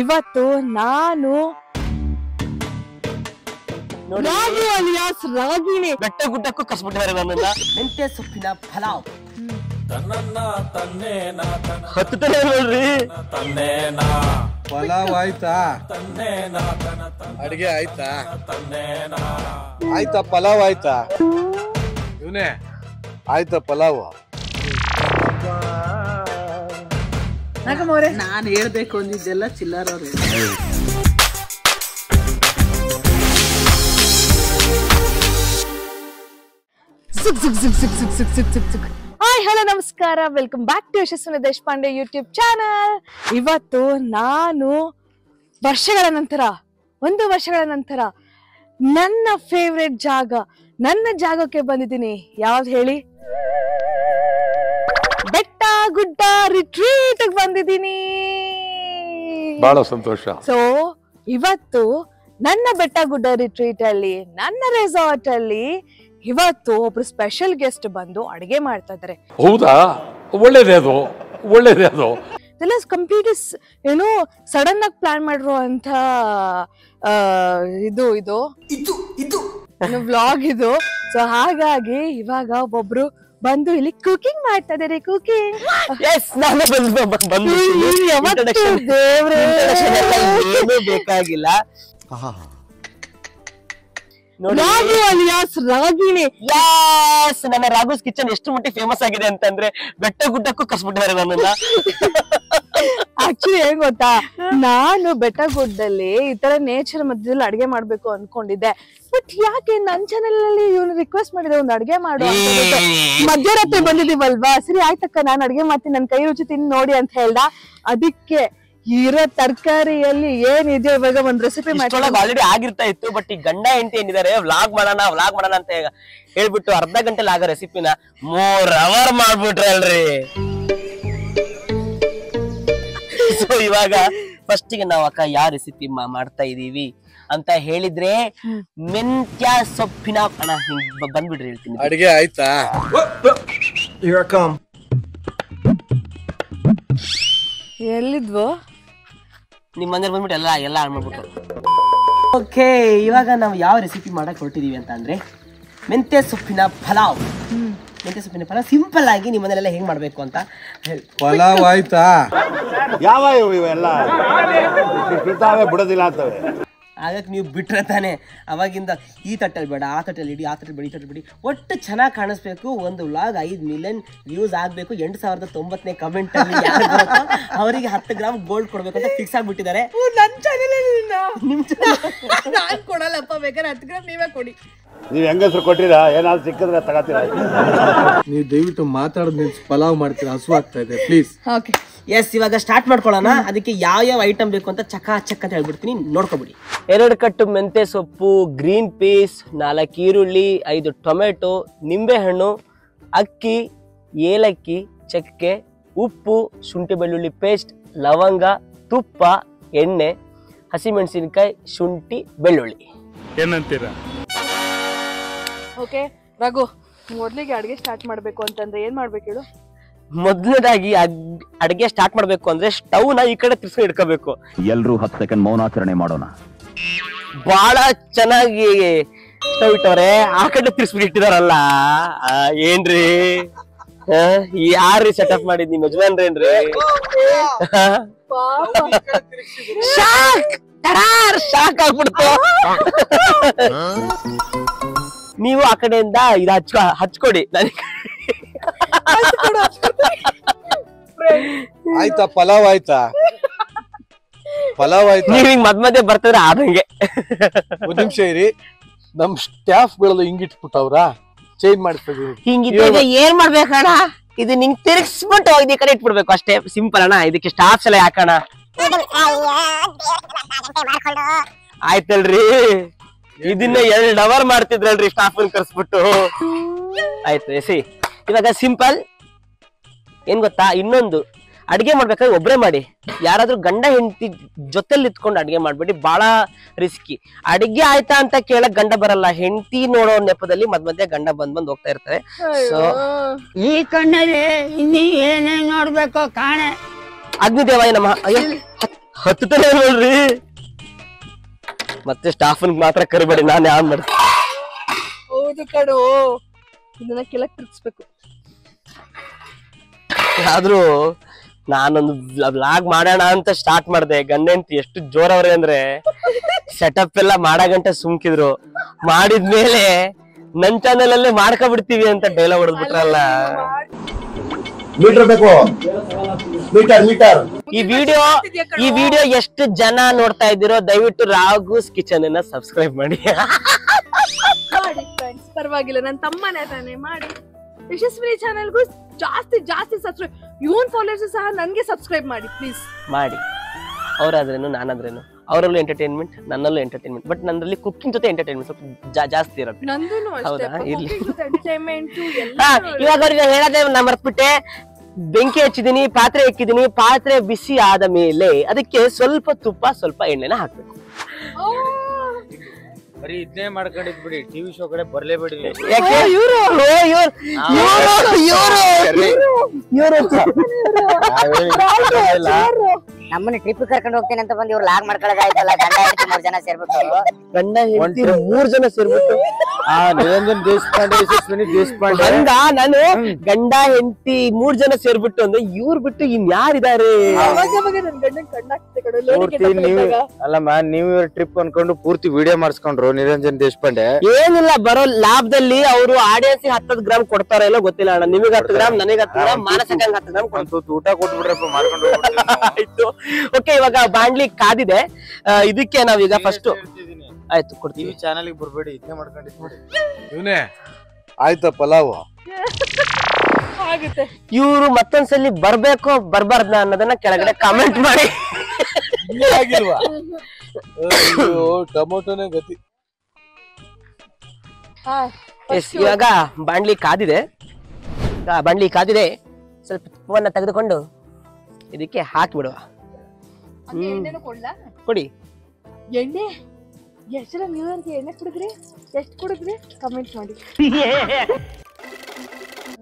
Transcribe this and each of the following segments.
ಇವತ್ತು ನಾನು ರಾಗಿ ಅಲಿಯಾಸ್ ರಾಗಿಣಿ ಬೆಟ್ಟ ಗುಡ್ಡಕ್ಕೂ ಕಸ್ಬಿಟ್ಟಿದ್ದಾರೆ ನನ್ನನ್ನ. ಮೆಂತ್ಯ ಸೊಪ್ಪಿನ ಪಲಾವ್ ಹತ್ತುತ್ತಲೇ ನೋಡ್ರಿ. ಪಲಾವ್ ಆಯ್ತಾ? ಅಡಿಗೆ ಆಯ್ತಾ? ಆಯ್ತಾ ಪಲಾವ್ ಆಯ್ತಾ? ಇವನೇ ಆಯ್ತಾ ಪಲಾವ್? ನಾನು ಹೇಳ್ಬೇಕು ಅಂದಿದ್ದೆಲ್ಲ ಚಿಲ್ಲರವ್ರೆ. ಹಾಯ್ ಹಲೋ ನಮಸ್ಕಾರ, welcome back to Yashaswini Deshpande YouTube channel. ಇವತ್ತು ನಾನು ಒಂದು ವರ್ಷಗಳ ನಂತರ ನನ್ನ ಫೇವ್ರೆಟ್ ಜಾಗ, ನನ್ನ ಜಾಗಕ್ಕೆ ಬಂದಿದ್ದೀನಿ. ಯಾವ್ದು ಹೇಳಿ? ಬೆಟ್ಟ ಗುಡ್ಡ ರಿಟ್ರೀಟ್ ಬಂದಿದ್ದೀನಿ. ಬಹಳ ಸಂತೋಷ. ಸೊ ಇವತ್ತು ನನ್ನ ಬೆಟ್ಟ ಗುಡ್ಡ ರಿಟ್ರೀಟ್ ಅಲ್ಲಿ, ನನ್ನ ರೆಸಾರ್ಟ್ ಅಲ್ಲಿ ಇವತ್ತು ಒಬ್ರು ಸ್ಪೆಷಲ್ ಗೆಸ್ಟ್ ಬಂದು ಅಡಿಗೆ ಮಾಡ್ತಾ ಇದ್ದಾರೆ. ಹೌದಾ? ಒಳ್ಳೇದೇ ಅದು. ಇದೆಲ್ಲ ಕಂಪ್ಲೀಟ್ ಏನೋ ಸಡನ್ ಆಗಿ ಪ್ಲಾನ್ ಮಾಡಿರೋ ಅಂತ ಇದು ವ್ಲಾಗ್ ಇದು. ಸೊ ಹಾಗಾಗಿ ಇವಾಗ ಒಬ್ಬೊಬ್ರು ಬಂದು ಇಲ್ಲಿ ಕುಕಿಂಗ್ ಮಾಡ್ತಾ ಇದಾರೆ. ಕುಕಿಂಗ್ ಬೇಕಾಗಿಲ್ಲ. ರಾಗಿ ಅಲಿಯಾಸ್ ರಾಗಿಣಿ. ನನ್ನ ರಾಘುಸ್ ಕಿಚನ್ ಎಷ್ಟು ಮಟ್ಟಿಗೆ ಫೇಮಸ್ ಆಗಿದೆ ಅಂತಂದ್ರೆ ಬೆಟ್ಟ ಗುಡ್ಡಕ್ಕೂ ಕಸ್ಬಿಟ್ಟಿದ್ದಾರೆ ನನ್ನನ್ನ. ಆಕ್ಚುಲಿ ಏನ್ ಗೊತ್ತಾ, ನಾನು ಬೆಟ್ಟಗುಡ್ಡದಲ್ಲಿ ಈ ತರ ನೇಚರ್ ಮಧ್ಯದಲ್ಲಿ ಅಡ್ಗೆ ಮಾಡ್ಬೇಕು ಅನ್ಕೊಂಡಿದ್ದೆ. ಬಟ್ ಯಾಕೆ ನನ್ ಚಾನೆಲ್ ಅಲ್ಲಿ ಇವನು ರಿಕ್ವೆಸ್ಟ್ ಮಾಡಿದೆ ಒಂದು ಅಡ್ಗೆ ಮಾಡು ಅಂತ. ಮಧ್ಯರಾತ್ರಿ ಬಂದಿದೀವಲ್ವಾ, ಸರಿ ಆಯ್ತಕ್ಕ ನಾನು ಅಡ್ಗೆ ಮಾಡ್ತೀನಿ, ನನ್ ಕೈ ರುಚಿ ತಿಂದು ನೋಡಿ ಅಂತ ಹೇಳ್ದ. ಅದಕ್ಕೆ ಇರೋ ತರಕಾರಿಯಲ್ಲಿ ಏನಿದೆ ಇವಾಗ ಒಂದ್ ರೆಸಿಪಿ ಆಲ್ರೆಡಿ ಆಗಿರ್ತಾ ಇತ್ತು. ಬಟ್ ಈ ಗಂಡ ಹೆಂಡತಿ ಏನಿದ್ದಾರೆ ವ್ಲಾಗ್ ಮಾಡೋಣ ಅಂತ ಹೇಳ್ಬಿಟ್ಟು ಅರ್ಧ ಗಂಟೆಲಿ ಆಗೋ ರೆಸಿಪಿನ 3 ಅವರ್ ಮಾಡ್ಬಿಟ್ರೆ ಅಲ್ರಿ. ಸೊ ಇವಾಗ ಫಸ್ಟ್ ಗೆ ನಾವ್ ಅಕ್ಕ ಯಾವ ರೆಸಿಪಿ ಮಾಡ್ತಾ ಇದೀವಿ ಅಂತ ಹೇಳಿದ್ರೆ ಮೆಂತ್ಯ ಸೊಪ್ಪಿನ ಬಂದ್ಬಿಡ್ರಿ ಹೇಳ್ತೀನಿ. ಅಡಿಗೆ ಆಯ್ತಾ? ಎಲ್ಲಿದ್ವು? ನಿಮ್ ಮನೇಲಿ ಬಂದ್ಬಿಟ್ಟು ಎಲ್ಲ ಹಾಳು ಮಾಡ್ಬಿಟ್ಟು. ಓಕೆ, ಇವಾಗ ನಾವು ಯಾವ ರೆಸಿಪಿ ಮಾಡಕ್ ಹೊರಟಿದೀವಿ ಅಂತ ಅಂದ್ರೆ ಮೆಂತ್ಯ ಸೊಪ್ಪಿನ ಪಲಾವ್. ಮೆಂತ್ಯ ಸೊಪ್ಪಿನ ಪಲಾವ್ ಸಿಂಪಲ್ ಆಗಿ ನಿಮ್ಮ ಮನೆಯಲ್ಲ ಹೆಂಗ್ ಮಾಡ್ಬೇಕು ಅಂತ ಪಲಾವ್ ಆಯ್ತಾ? ಯಾವ ಇವೆಲ್ಲ ಬಿಡೋದಿಲ್ಲ ಅಂತವೆ. ಅದಕ್ಕೆ ನೀವು ಬಿಟ್ರೆ ತಾನೆ ಅವಾಗಿಂದ ಈ ತಟ್ಟಲ್ಲಿ ಬೇಡ, ಆ ತಟ್ಟಲ್ಲಿ ಇಡಿ, ಆ ತಟ್ಟಲ್ಲಿ ಬೇಡಿ, ಈ ತಟ್ಟಲ್ಲಿ ಬಿಡಿ, ಒಟ್ಟು ಚೆನ್ನಾಗಿ ಕಾಣಿಸ್ಬೇಕು. ಒಂದು ವ್ಲಾಗ್ 5 ಮಿಲಿಯನ್ ವ್ಯೂಸ್ ಆಗ್ಬೇಕು. 8090ನೇ ಕಮೆಂಟ್ ಅಲ್ಲಿ ಯಾರು ಬರುತ್ತೋ ಅವರಿಗೆ 10 ಗ್ರಾಮ್ ಗೋಲ್ಡ್ ಕೊಡ್ಬೇಕು ಅಂತ ಫಿಕ್ಸ್ ಆಗ್ಬಿಟ್ಟಿದ್ದಾರೆ. ನನ್ ಚಾನೆಲ್ ನಿಮ್ ನಾನ್ ಕೊಡಲ್ಲಪ್ಪ, ಬೇಕಾದ್ರೆ 10 ಗ್ರಾಮ್ ನೀವೇ ಕೊಡಿ. ನೀವ್ ಹೆಂಗಸ್ರು ಕೊಟ್ಟಿರಾ? ಏನಾದ್ರು ಸಿಕ್ಕಿದ್ರೆ ತಗೋತೀರಾ? ನೀವು ದಯವಿಟ್ಟು ಮಾತಾಡೋದು ಪಲಾವ್ ಮಾಡ್ತೀರಾ? ಹಸು ಆಗ್ತಾ ಇದೆ, ಪ್ಲೀಸ್. ಓಕೆ, ಎಸ್, ಇವಾಗ ಸ್ಟಾರ್ಟ್ ಮಾಡ್ಕೊಳ್ಳೋಣ. ಅದಕ್ಕೆ ಯಾವ ಐಟಮ್ ಬೇಕು ಅಂತ ಚಕ್ಕ ಅಂತ ಹೇಳ್ಬಿಡ್ತೀನಿ, ನೋಡ್ಕೊಬಿಡಿ. 2 ಕಟ್ಟು ಮೆಂತ್ಯ ಸೊಪ್ಪು, ಗ್ರೀನ್ ಪೀಸ್, 4 ಈರುಳ್ಳಿ, 5 ಟೊಮೆಟೊ, ನಿಂಬೆಹಣ್ಣು, ಅಕ್ಕಿ, ಏಲಕ್ಕಿ, ಚಕ್ಕೆ, ಉಪ್ಪು, ಶುಂಠಿ ಬೆಳ್ಳುಳ್ಳಿ ಪೇಸ್ಟ್, ಲವಂಗ, ತುಪ್ಪ, ಎಣ್ಣೆ, ಹಸಿಮೆಣಸಿನಕಾಯಿ, ಶುಂಠಿ ಬೆಳ್ಳುಳ್ಳಿ. ಏನಂತೀರಾ? ಓಕೆ ರಘು, ಮೊದ್ಲಿಗೆ ಅಡ್ಗೆ ಸ್ಟಾರ್ಟ್ ಮಾಡ್ಬೇಕು ಅಂತಂದ್ರೆ ಏನ್ ಮಾಡ್ಬೇಕು ಹೇಳು? ಮೊದಲನೇದಾಗಿ ಅಡಿಗೆ ಸ್ಟಾರ್ಟ್ ಮಾಡ್ಬೇಕು ಅಂದ್ರೆ ಸ್ಟವ್ ನ ಈ ಕಡೆ ತಿರ್ಸ್ಕೊಂಡು ಇಟ್ಕೋಬೇಕು. ಎಲ್ರೂ 10 ಸೆಕೆಂಡ್ ಮೌನಾಚರಣೆ ಮಾಡೋಣ. ಬಹಳ ಚೆನ್ನಾಗಿ ಸ್ಟವ್ ಇಟ್ಟವ್ರೆ, ಆ ಕಡೆ ತಿರ್ಸ್ಬಿಟ್ಟು ಇಟ್ಟಿದಾರಲ್ಲ. ಏನ್ರಿ ಯಾರ್ರಿ ಸೆಟಪ್ ಮಾಡಿದ್ ನಿಮ್ ಯಜಮಾನ್ರೇನ್ರಿ? ಶಾಕ್ ಆಗ್ಬಿಡ್ತು. ನೀವು ಆ ಕಡೆಯಿಂದ ಇದು ಹಚ್ಕೊಡಿ. ಆಯ್ತಾ ಪಲಾವ್ ಆಯ್ತಾ? ನೀವ್ ಹಿಂಗ್ ಮಧ್ಯ ಬರ್ತಿದ್ರೆ ಆದಂಗೆ. ಒಂದ್ ನಿಮಿಷ ಇರಿ, ನಮ್ ಸ್ಟಾಫ್ ಗಳು ಹಿಂಗಿಟ್ಬಿಟ್ಟವ್ರ ಚೇಂಜ್ ಮಾಡ್ತಿದೀವಿ. ಹಿಂಗಿದ್ದಾಗ ಏನ್ ಮಾಡ್ಬೇಕಣ್ಣ? ಇದು ನಿಂಗ್ ತಿರ್ಗಿಸ್ಬಿಟ್ಟು ಈ ಕಡೆ ಇಟ್ಬಿಡ್ಬೇಕು ಅಷ್ಟೇ, ಸಿಂಪಲ್ ಅಣ್ಣ. ಇದಕ್ಕೆ ಸ್ಟಾಫ್ಸ್ ಎಲ್ಲ ಯಾಕಣ್ಣ? ಆಯ್ತಲ್ರಿ, ಇದನ್ನ 2 ಅವರ್ ಮಾಡ್ತಿದ್ರಲ್ರಿ ಸ್ಟಾಫ್ ಕರ್ಸ್ಬಿಟ್ಟು. ಆಯ್ತು ಎಸಿ. ಇವಾಗ ಸಿಂಪಲ್ ಏನ್ ಗೊತ್ತಾ, ಇನ್ನೊಂದು ಅಡಿಗೆ ಮಾಡ್ಬೇಕಾದ್ರೆ ಒಬ್ರೇ ಮಾಡಿ. ಯಾರಾದ್ರೂ ಗಂಡ ಹೆಂಡತಿ ಜೊತೆಲಿ ಇತ್ಕೊಂಡು ಅಡಿಗೆ ಮಾಡ್ಬೇಡಿ, ಬಹಳ ರಿಸ್ಕಿ. ಅಡಿಗೆ ಆಯ್ತಾ ಅಂತ ಕೇಳಕ್ ಗಂಡ ಬರಲ್ಲ, ಹೆಂಡತಿ ನೋಡೋ ನೆಪದಲ್ಲಿ ಮಧ್ಯ ಗಂಡ ಬಂದ್ ಹೋಗ್ತಾ ಇರ್ತಾರೆ. ಸೊ ಈ ಕಣ್ಣಲ್ಲಿ ಇನ್ನೀ ಏನೇನ್ ನೋಡ್ಬೇಕೋ ಕಾಣೆ. ಅಗ್ನಿದೇವಾಯ ನಮಃ. ಅಯ್ಯೋ ಹತ್ತುತ್ತಾನೆ ನೋಡ್ರಿ. ಮತ್ತೆ ಸ್ಟಾಫನ್ ಮಾತ್ರ ಕರಿಬೇಡಿ, ನಾನು ಯಾವ ಮಾಡ್ತೀನಿ. ಹೌದು ಕಣೋ, ಇದನ್ನ ಕೆಳಕ್ ತಿರ್ಗಿಸ್ಬೇಕು. ಆದ್ರೂ ನಾನೊಂದು ವ್ಲಾಗ್ ಮಾಡೋಣ ಅಂತ ಸ್ಟಾರ್ಟ್ ಮಾಡಿದೆ. ಗಂಡೆಂತಿ ಎಷ್ಟು ಜೋರವ್ರೆ ಅಂದ್ರೆ ಸೆಟಪ್ ಎಲ್ಲ ಮಾಡಗಂಟ ಸುಮ್ಕಿದ್ರು. ಮಾಡಿದ್ಮೇಲೆ ನನ್ ಚಾನೆಲ್ ಅಲ್ಲೇ ಮಾಡ್ಕೊಬಿಡ್ತೀವಿ ಅಂತ ಡೈಲಾಗ್ ಹೊಡೆದ್ಬಿಟ್ರಲ್ಲ. ಮೀಟರ್ ಬೇಕು, ಮೀಟರ್. ಈ ವಿಡಿಯೋ ಎಷ್ಟು ಜನ ನೋಡ್ತಾ ಇದ್ದೀರೋ ದಯವಿಟ್ಟು ರಾಘೂಸ್ ಕಿಚನ್ ಅನ್ನ ಸಬ್ಸ್ಕ್ರೈಬ್ ಮಾಡಿ. ಮಾಡಿ ಫ್ರೆಂಡ್ಸ್, ಪರವಾಗಿಲ್ಲ, ನನ್ನ ತಮ್ಮನೇ ತಾನೇ ಮಾಡಿ. ಯಶಸ್ವಿನಿ ಚಾನೆಲ್ಗೂ ಜಾಸ್ತಿ ಸಬ್ಸ್ಕ್ರೈಬ್, ಇವನ್ ಫಾಲೋವರ್ಸ್ ಸಹ ನನ್ಗೆ ಸಬ್ಸ್ಕ್ರೈಬ್ ಮಾಡಿ ಪ್ಲೀಸ್. ಮಾಡಿ. ಅವ್ರಾದ್ರೇನು ನಾನಾದ್ರೇನು, ಅವರಲ್ಲೂ ಎಂಟರ್ಟೈನ್ಮೆಂಟ್, ನನ್ನಲ್ಲೂ ಎಂಟರ್ಟೈನ್ಮೆಂಟ್. ಬಟ್ ನನ್ನಲ್ಲಿ ಕುಕಿಂಗ್ ಜೊತೆ ಎಂಟರ್ಟೈನ್ಮೆಂಟ್ ಸ್ವಲ್ಪ ಜಾಸ್ತಿ ಇರುತ್ತೆ. ನಂದೂನು ಹೌದಾ? ಇರ್ಲಿ. ಎಂಟರ್ಟೈನ್ಮೆಂಟ್ ಇವಾಗ ಅವ್ರಿಗೆ ಹೇಳೋದೇ ನಾ ಮರ್ತ್ಬಿಟ್ಟೆ. ಬೆಂಕಿ ಹಚ್ಚಿದೀನಿ, ಪಾತ್ರೆ ಇಕ್ಕಿದೀನಿ. ಪಾತ್ರೆ ಬಿಸಿ ಆದ ಮೇಲೆ ಅದಕ್ಕೆ ಸ್ವಲ್ಪ ತುಪ್ಪ, ಸ್ವಲ್ಪ ಎಣ್ಣೆನ ಹಾಕ್ಬೇಕು. ಬರೀ ಇದನ್ನೇ ಮಾಡ್ಕೊಂಡಿದ್ ಬಿಡಿ, ಟಿವಿ ಶೋ ಕಡೆ ಬರ್ಲೇಬೇಡಿ. ಯಾಕೆ? ನಮ್ಮನ್ನ ಟ್ರಿಪ್ ಕರ್ಕೊಂಡು ಹೋಗ್ತೇನೆ ಅಂತ ಬಂದು ಇವ್ರು ಲಾಗ್ ಮಾಡ್ಕೊಳ್ಳೋದಾಯ್ತಲ್ಲ. ಗಂಡ ಹೆಂಡತಿ 3 ಜನ ಸೇರ್ಬಿಟ್ಟು ಗಂಡ ಹೆಂಡತಿ 3 ಜನ ಸೇರ್ಬಿಟ್ಟು ನಿರಂಜನ್ ದೇಶಪಾಂಡೆ, ಯಶಸ್ವಿನಿ ದೇಶಪಾಂಡೆ ಹಂಗ ನಾನು ಗಂಡ ಹೆಂಡತಿ 3 ಜನ ಸೇರ್ಬಿಟ್ಟು ಅಂದ್ರೆ ಇವ್ರು ಬಿಟ್ಟು ಇನ್ಯಾರಿದ್ದಾರೆ? ನನ್ ಗಂಡನ್ ಕಣ್ಣಾಗ್ತದೆ ಕಣೋ, ಪೂರ್ತಿ ನೀವು ಅಲ್ಲಮ್ಮ, ನೀವು ಟ್ರಿಪ್ ಅನ್ಕೊಂಡು ಪೂರ್ತಿ ವಿಡಿಯೋ ಮಾಡಿಸ್ಕೊಂಡ್ರು ನಿರಂಜನ್ ದೇಶಪಾಂಡೆ. ಏನಿಲ್ಲ, ಬರೋ ಲಾಭದಲ್ಲಿ ಅವರು ಆಡಿಯನ್ಸ್ 10 ಗ್ರಾಮ್ ಕೊಡ್ತಾರ ಇಲ್ಲ ಗೊತ್ತಿಲ್ಲ ಅಣ್ಣ. ನಿಮಗೆ 10 ಗ್ರಾಮ್, ನನಗೆ 10 ಗ್ರಾಮ್, ಮಾನಸಕ್ಕೆ 10 ಗ್ರಾಮ್ ಊಟ ಕೊಟ್ಬಿಡ್ರಪ್ಪ, ಮಾಡ್ಕೊಂಡು ಆಯ್ತು. ಓಕೆ, ಇವಾಗ ಬಾಂಡ್ಲಿ ಕಾದಿದೆ. ಇದಕ್ಕೆ ನಾವೀಗ ಫಸ್ಟ್ ಆಯ್ತು ಕೊಡ್ತೀವಿ. ಚಾನಲ್ ಬರ್ಬೇಡಿ, ಇದನ್ನೇ ಮಾಡ್ಕೊಂಡಿದ್ ಇವನೇ ಆಯ್ತಾ ಪಲಾವ್ ಆಗುತ್ತೆ. ಇವ್ರು ಮತ್ತೊಂದ್ಸಲಿ ಬರ್ಬೇಕೋ ಬರ್ಬಾರ್ದ ಅನ್ನೋದನ್ನ ಕೆಳಗಡೆ ಕಾಮೆಂಟ್ ಮಾಡಿ. ಆಗಿಲ್ವಾ? ಅಯ್ಯೋ, ಟೊಮೊಟೊನೇ ಗತಿ. ಇವಾಗ ಬಾಂಡ್ಲಿ ಕಾದಿದೆ. ಸ್ವಲ್ಪ ತುಪ್ಪವನ್ನ ತೆಗೆದುಕೊಂಡು ಇದಕ್ಕೆ ಹಾಕಿಬಿಡುವ. ಎಣ್ಣೆನೂ ಕೊಡ್ಲಾ? ಕೊಡಿ. ಎಣ್ಣೆ ಎಷ್ಟು ನೀವು ಅಂತ ಎಣ್ಣೆ ಕುಡಿದ್ರಿ, ಎಷ್ಟು ಕುಡಿದ್ರಿ ಕಮೆಂಟ್ ಮಾಡಿ.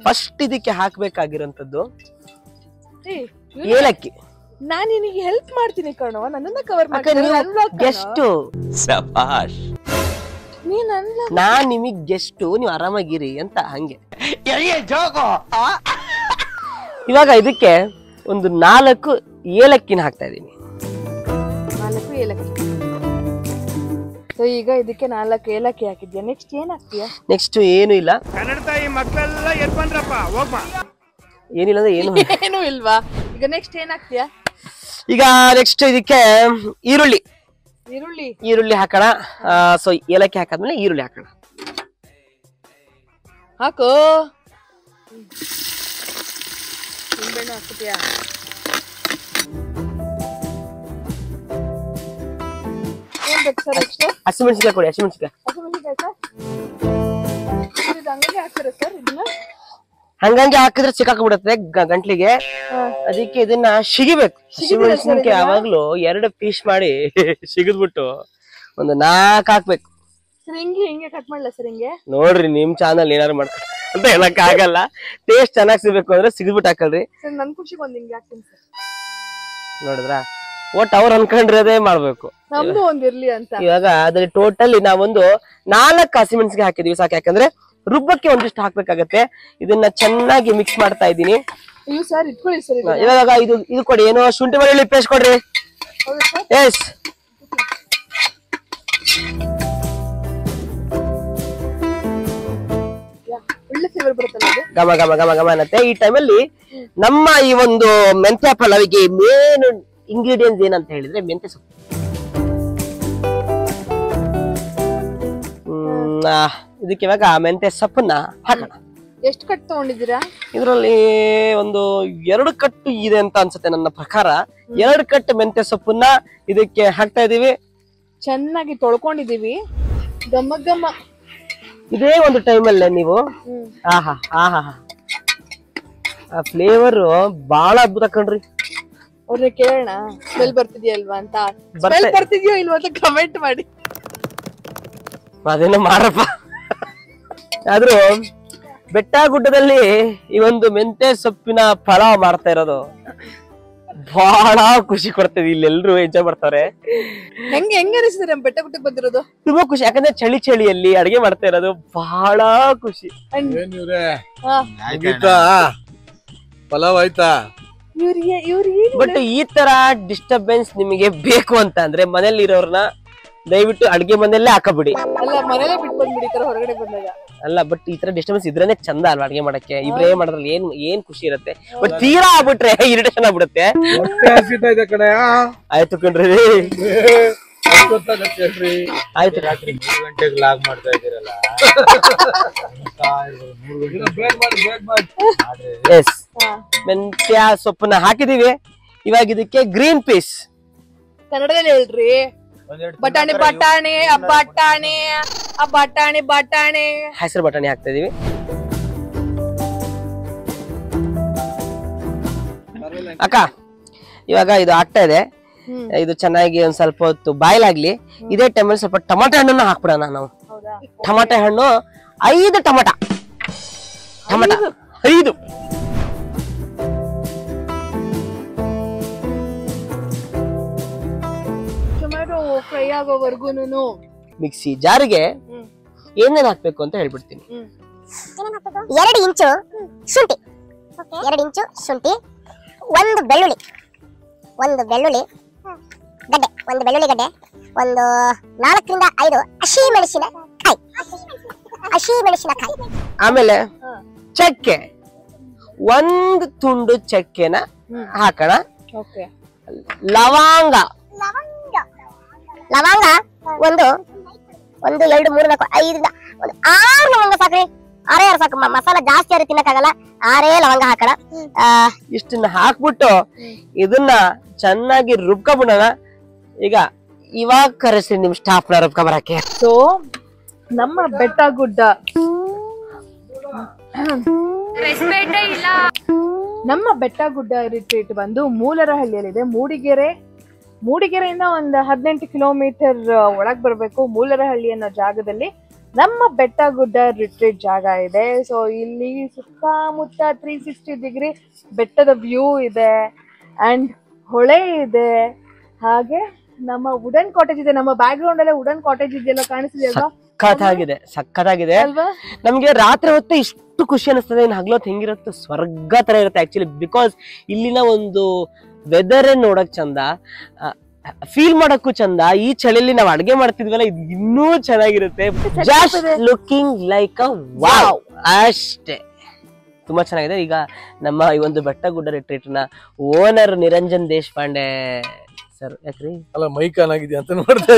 ಫಸ್ಟ್ ಇದಕ್ಕೆ ಹಾಕ್ಬೇಕಾಗಿರೋಂಥದ್ದು ಏಲಕ್ಕಿ. ನಾನ್ ನಿನಗೆ ಹೆಲ್ಪ್ ಮಾಡ್ತೀನಿ ಕಣೋ, ನನ್ನನ್ನ ಕವರ್ ಗೆಸ್ಟ್. ನಾನ್ ನಿಮಗ್ ಗೆಸ್ಟ್, ನೀವು ಆರಾಮಾಗಿರಿ ಅಂತ ಹಂಗೆ. ಇವಾಗ ಇದಕ್ಕೆ ಒಂದು 4 ಏಲಕ್ಕಿನ ಹಾಕ್ತಾ ಇದೀನಿ. 4 ಏಲಕ್ಕಿ. ಸೊ ಈಗ ಇದಕ್ಕೆ 4 ಏಲಕ್ಕಿ ಹಾಕಿದ್ಯಾ. ನೆಕ್ಸ್ಟ್ ಏನ್ ಹಾಕ್ತೀಯಾ? ನೆಕ್ಸ್ಟ್ ಏನು ಇಲ್ಲ. ಕನ್ನಡ ತಾಯಿ ಮಕ್ಕಳೆಲ್ಲ ಎದ್ ಬಂದ್ರಪ್ಪ, ಹೋಗ್ಬಾ. ಏನಿಲ್ಲ ಅಂದ್ರೆ ಏನು ಇಲ್ವಾ? ಈಗ ನೆಕ್ಸ್ಟ್ ಏನ್ ಹಾಕ್ತೀಯಾ? ಈಗ ನೆಕ್ಸ್ಟ್ ಇದಕ್ಕೆ ಈರುಳ್ಳಿ ಹಾಕೋಣ. ಸೊ ಏಲಕ್ಕಿ ಹಾಕಾದ್ಮೇಲೆ ಈರುಳ್ಳಿ ಹಾಕೋಣ. ಹಾಕೋ. ನಿಂಬೆಣ್ಣು ಹಾಕ್ತೀಯಾ? ಏನ್ ಬೇಕು ಸರ್ ನೆಕ್ಸ್ಟ್? ಹಸಿಮೆಣಸಿಕಾಯಿ ಕೊಡಿ. ಹಸಿಮೆಣಸಿಕಾಯಿ ಹಂಗೆ ಹಾಕ್ತೀರಾ ಸರ್ ಇದನ್ನ? ಹಂಗಂಗೆ ಹಾಕಿದ್ರೆ ಸಿಕ್ಕಾಕ್ಬಿಡುತ್ತೆ ಗಂಟ್ಲಿಗೆ. ಅದಕ್ಕೆ ಇದನ್ನ ಸಿಗಿಬೇಕು. ಹಸಿಮೆಣಸಿನಕಾಯಿ ಯಾವಾಗ್ಲೂ 2 ಪೀಸ್ ಮಾಡಿ ಸಿಗದ್ಬಿಟ್ಟು ಒಂದು 4 ಹಾಕ್ಬೇಕು. ಸರ್ ಹಿಂಗೆ ಕಟ್ ಮಾಡ್ಲಾ ಸರ್? ಹಿಂಗೆ ನೋಡ್ರಿ, ನಿಮ್ ಚಾನಲ್ ಏನಾರು ಮಾಡ್ಕೊಂಡು ಅಂತ ಹೇಳಕ್ ಆಗಲ್ಲ. ಟೇಸ್ಟ್ ಚೆನ್ನಾಗಿ ಸಿಗ್ಬೇಕು ಅಂದ್ರೆ ಸಿಗ್ಬಿಟ್ಟು ಹಾಕಲ್ರಿ. ಸರ್ ನನ್ ಖುಷಿಗೆ ಒಂದ್ ಹಿಂಗೆ ಹಾಕ್ತೀನಿ ಸರ್. ನೋಡಿದ್ರ, ಒಟ್ ಅವ್ರು ಅನ್ಕೊಂಡ್ರದೇ ಮಾಡ್ಬೇಕು. ನಮ್ದು ಒಂದಿರ್ಲಿ ಅಂತ. ಇವಾಗ ಅದ್ರಲ್ಲಿ ಟೋಟಲಿ ನಾವೊಂದು 4 ಹಸಿಮೆಣಸಿಗೆ ಹಾಕಿದೀವಿ ಸಾಕು. ಯಾಕಂದ್ರೆ ರುಬ್ಬಕ್ಕೆ ಒಂದಿಷ್ಟು ಹಾಕ್ಬೇಕಾಗತ್ತೆ. ಇದನ್ನ ಚೆನ್ನಾಗಿ ಮಿಕ್ಸ್ ಮಾಡ್ತಾ ಇದ್ದೀನಿ. ಇವು ಸರ್ ಇಟ್ಕೊಳ್ಳಿ ಸರ್. ಇವಾಗ ಇದು ಕೊಡಿ, ಏನೋ ಶುಂಠಿ ಬೆಳ್ಳುಳ್ಳಿ ಪೇಸ್ಟ್ ಕೊಡ್ರಿ. ಎಸ್, ಒಳ್ಳೆ ಫ್ಲೇವರ್ ಬರುತ್ತಲ್ಲ ಅದು. ಘಮ ಘಮ ಘಮ ಘಮ ಅನ್ನತ್ತೆ. ಈ ಟೈಮಲ್ಲಿ ನಮ್ಮ ಈ ಒಂದು ಮೆಂತ್ಯ ಪಲಾವಿಗೆ ಮೇನ್ ಇಂಗ್ರೀಡಿಯೆಂಟ್ಸ್ ಏನಂತ ಹೇಳಿದ್ರೆ ಮೆಂತ್ಯ ಸೊಪ್ಪು. ಇದಕ್ಕೆ ಇವಾಗ ಮೆಂತ್ಯ ಸೊಪ್ಪನ್ನ ಹಾಕೋಣ. ಎಷ್ಟು ಕಟ್ ತಗೊಂಡಿದ್ದೀರಾ? ಇದರಲ್ಲಿ ಒಂದು 2 ಕಟ್ಟು ಇದೆ ಅಂತ ಅನ್ಸುತ್ತೆ ನನ್ನ ಪ್ರಕಾರ. 2 ಕಟ್ಟು ಮೆಂತ್ಯ ಸೊಪ್ಪನ್ನ ಇದಕ್ಕೆ ಹಾಕ್ತಾ ಇದೀವಿ. ಚೆನ್ನಾಗಿ ತೊಳ್ಕೊಂಡಿದೀವಿ. ಘಮ ಘಮ. ಇದೇ ಒಂದು ಟೈಮಲ್ಲೇ ನೀವು ಆಹಾ ಆಹಾ ಆ ಫ್ಲೇವರ್ ಬಹಳ ಅದ್ಭುತ ಕಣ್ರಿ. ಅವ್ರನ್ನ ಕೇಳೋಣ ಸ್ಮೆಲ್ ಬರ್ತಿದ್ಯಲ್ವಾ ಅಂತ. ಸ್ಮೆಲ್ ಬರ್ತಿದ್ಯೋ ಇಲ್ವಾ ಅಂತ ಕಮೆಂಟ್ ಮಾಡಿ. ಅದೇನೋ ಮಾಡಪ್ಪ. ಆದ್ರೂ ಬೆಟ್ಟ ಗುಡ್ಡದಲ್ಲಿ ಈ ಒಂದು ಮೆಂತ್ಯ ಸೊಪ್ಪಿನ ಪಲಾವ್ ಮಾಡ್ತಾ ಇರೋದು ಬಹಳ ಖುಷಿ ಕೊಡ್ತದೆ. ಇಲ್ಲೆಲ್ರು ಎಂಜಾಯ್ ಮಾಡ್ತಾರೆ. ಹೆಂಗ್ ಅನಿಸಿದ್ರೆ ನಮ್ ಬೆಟ್ಟ ಗುಡ್ಡಕ್ಕೆ ಬಂದಿರೋದು? ತುಂಬಾ ಖುಷಿ, ಯಾಕಂದ್ರೆ ಚಳಿಯಲ್ಲಿ ಅಡಿಗೆ ಮಾಡ್ತಾ ಇರೋದು ಬಹಳ ಖುಷಿ. ಪಲಾವ್ ಆಯ್ತಾ? ಬಟ್ ಈ ತರ ಡಿಸ್ಟರ್ಬೆನ್ಸ್ ನಿಮಗೆ ಬೇಕು ಅಂತ ಅಂದ್ರೆ ಮನೇಲಿ ಇರೋರ್ನ ದಯವಿಟ್ಟು ಅಡಿಗೆ ಮನೆಯಲ್ಲೇ ಹಾಕಬಿಡಿ. ಅಲ್ಲ ಮನೇಲೆ ಬಿಟ್ಟು ಬಂದ್ಬಿಡಿ ಹೊರಗಡೆ ಬಂದಾಗ. ಅಲ್ಲ ಬಟ್ ಈ ತರ ಡಿಸ್ಟರ್ಬೆನ್ಸ್ ಇದ್ರೇನೆ ಚಂದ ಅಲ್ವಾ ಅಡಿಗೆ ಮಾಡಕ್ಕೆ. ಇಬ್ರೇ ಮಾಡೋದ್ರಲ್ಲಿ ಏನ್ ಖುಷಿ ಇರುತ್ತೆ. ಬಟ್ ತೀರಾ ಆಗ್ಬಿಟ್ರೆ ಇರಿಟೇಷನ್ ಆಗ್ಬಿಡುತ್ತೆ. ಆಯ್ತು ಕಣ್ರಿ, ಆಯ್ತು. ರಾತ್ರಿ 3 ಗಂಟೆಗೆ ಲಾಗ್ ಮಾಡ್ತಾ ಇದ್ದೀರಲ್ಲ. ಎಸ್, ಮೆಂತ್ಯ ಸೊಪ್ಪನ್ನ ಹಾಕಿದೀವಿ. ಇವಾಗ ಇದಕ್ಕೆ ಗ್ರೀನ್ ಪೀಸ್ ಕನ್ನಡದಲ್ಲಿ ಹೇಳ್ರಿ. ಬಟಾಣಿ ಹೆಸರು ಬಟಾಣಿ ಹಾಕ್ತಾ ಇದೀವಿ. ಅಕ್ಕ ಇವಾಗ ಇದು ಆಗ್ತಾ ಇದೆ. ಇದು ಚೆನ್ನಾಗಿ ಒಂದ್ ಸ್ವಲ್ಪ ಹೊತ್ತು ಬಾಯ್ಲ್ ಆಗ್ಲಿ. ಇದೇ ಟೈಮಲ್ಲಿ ಸ್ವಲ್ಪ ಟೊಮಾಟೊ ಹಣ್ಣನ್ನ ಹಾಕ್ಬಿಡೋಣ ನಾವು. ಟೊಮಾಟೊ ಹಣ್ಣು 5 ಟೊಮಾಟೊ 5 ಟೊಮ್ಯಾಟೊ ಫ್ರೈ ಆಗೋವರೆಗೂನು ಮಿಕ್ಸಿ ಜಾರಿಗೆ ಏನೇನ್ ಹಾಕ್ಬೇಕು ಅಂತ ಹೇಳ್ಬಿಡ್ತೀನಿ. 2 ಇಂಚು ಶುಂಠಿ, 2 ಇಂಚು ಶುಂಠಿ, ಒಂದು ಬೆಳ್ಳುಳ್ಳಿ ಗಡ್ಡೆ, ಒಂದು ಬೆಳ್ಳುಳ್ಳಿ ಗಡ್ಡೆ, ಒಂದು 4 ರಿಂದ 5 ಹಸಿ ಮೆಣಸಿನಕಾಯಿ. ಆಮೇಲೆ ಚಕ್ಕೆ, 1 ತುಂಡು ಚಕ್ಕೆನ ಹಾಕೋಣ. ಲವಂಗ ಒಂದು 2 3 4 5 6 ಲವಂಗ ಸಾಕ್ರಿ. 6 ಸಾಕು, ಮಸಾಲ ಜಾಸ್ತಿ ಯಾರು ತಿನ್ನಕ್ಕಾಗಲ್ಲ. 6 ಲವಂಗ ಹಾಕೋಣ. ಇಷ್ಟನ್ನ ಹಾಕ್ಬಿಟ್ಟು ಇದನ್ನ ಚೆನ್ನಾಗಿ ರುಬ್ಕೊಂಡ್ಬಿಡೋಣ. ಇವಾಗ ಕರೆಸಿ ನಿಮ್ ಸ್ಟಾಫ್ ನ ರುಬ್ಕೊಂಬರಕ್ಕೆ. ಸೊ ನಮ್ಮ ಬೆಟ್ಟ ಗುಡ್ಡ ರಿಟ್ರೀಟ್ ಬಂದು ಮೂಲರಹಳ್ಳಿಯಲ್ಲಿದೆ. ಮೂಡಿಗೆರೆಯಿಂದ ಒಂದು 18 ಕಿಲೋಮೀಟರ್ ಒಳಗ್ ಬರ್ಬೇಕು. ಮೂಲರಹಳ್ಳಿ ಅನ್ನೋ ಜಾಗದಲ್ಲಿ ನಮ್ಮ ಬೆಟ್ಟ ಗುಡ್ಡ ರಿಟ್ರೀಟ್ ಜಾಗ ಇದೆ. ಸೊ ಇಲ್ಲಿ ಸುತ್ತಮುತ್ತ 360 ಡಿಗ್ರಿ ಬೆಟ್ಟದ ವ್ಯೂ ಇದೆ ಅಂಡ್ ಹೊಳೆ ಇದೆ. ಹಾಗೆ ನಮ್ಮ ವುಡನ್ ಕಾಟೇಜ್ ಇದೆ. ನಮ್ಮ ಬ್ಯಾಕ್ ಗ್ರೌಂಡ್ ಅಲ್ಲೇ ವುಡನ್ ಕಾಟೇಜ್ ಇದೆಯಲ್ಲ, ಕಾಣಿಸ್ತಿದೆ ಅಲ್ವಾ? ಸಕ್ಕತ್ತಾಗಿದೆ. ನಮ್ಗೆ ರಾತ್ರಿ ಹೊತ್ತು ಇಷ್ಟು ಖುಷಿ ಅನಿಸ್ತದೆ. ಇನ್ನು ಹಗಲೊತ್ತು ಹೆಂಗಿರುತ್ತೆ, ಸ್ವರ್ಗ ತರ ಇರುತ್ತೆ ಆಕ್ಚುಲಿ. ಬಿಕಾಸ್ ಇಲ್ಲಿನ ಒಂದು ವೆದರ್ ನೋಡಕ್ ಚಂದ, ಫೀಲ್ ಮಾಡಕ್ಕೂ ಚಂದ. ಈ ಚಳಿಯಲ್ಲಿ ನಾವ್ ಅಡ್ಗೆ ಮಾಡ್ತಿದ್ವಲ್ಲ, ಇದು ಇನ್ನೂ ಚೆನ್ನಾಗಿರುತ್ತೆ. Just looking like a wow ಅಷ್ಟೇ. ತುಂಬಾ ಚೆನ್ನಾಗಿದೆ. ಈಗ ನಮ್ಮ ಈ ಒಂದು ಬೆಟ್ಟ ಗುಡ್ಡ ರಿಟ್ರೀಟ್ ನ ಓನರ್ ನಿರಂಜನ್ ದೇಶಪಾಂಡೆ ಸರ್, ಯಾಕ್ರಿ ಅಲ್ಲ ಮೈಕಾನ್ ಆಗಿದೆ ಅಂತ ನೋಡ್ತಾ